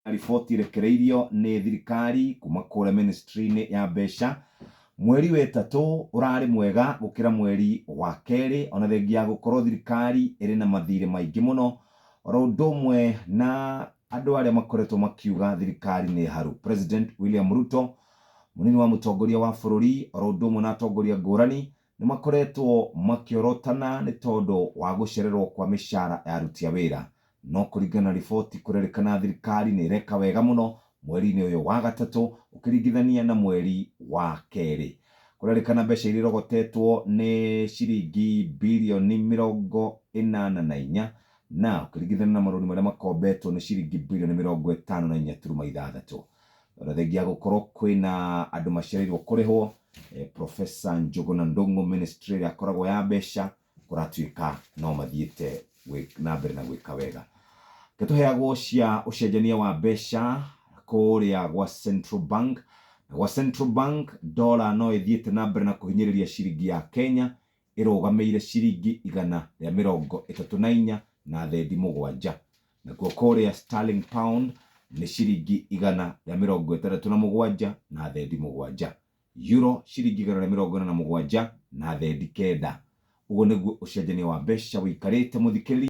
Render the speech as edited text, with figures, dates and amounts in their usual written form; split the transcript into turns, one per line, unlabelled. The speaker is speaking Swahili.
Riboti irekereirio ni thirikari kuma kũrĩa ministry ya mbeca mweri wa ĩtatũ urari mwega gukira mweri wa kerĩ, ona thengia gukorwo thirikari iri na mathire maingĩ muno oro ũndũ ũmwe na andũ arĩa makoretwo makiuga thirikari ni haru. President William Ruto, munini wa mũtongoria wa bũrũri, oro ũndũ ũmwe na atongoria ngũrani ni makoretwo makiorotana ni tondu wa gucererwo kwa mishara ya aruti a wĩra. No kũringana na riboti kũrerĩkana thirikari ni ireka wega muno mweri-inĩ ũyũ wa gatatũ ũkĩringithania na mweri wa kerĩ. Kũrerĩkana mbeca iria irogotetwo ni ciringi bilioni 84 na ũkĩringithania na marũni marĩa makombetwo ni ciringi bilioni 54.6. Ona thengia gũkorwo kwĩna andũ macereirwo kũrĩhwo, Professor Njũgũna Ndung'u ministry ĩrĩa akoragwo ya mbeca kũratuĩka no mathiĩte na mbere na gwĩka wega. Ketuheagwo cia ũcenjania wa mbeca kũrĩa gwa Central Bank. Gwa Central Bank dola no ĩthiĩte na mbere na kũhinyĩrĩria ciringi ya Kenya ĩrũgamĩire ciringi 134 na thendi mũgwanja. Nakuo kũrĩa Sterling Pound ni ciringi 167 na thendi mũgwanja. Euro ciringi 147 na thendi 9. Ũguo nĩguo ũcenjania wa mbeca wĩikarĩte mũthikĩrĩria.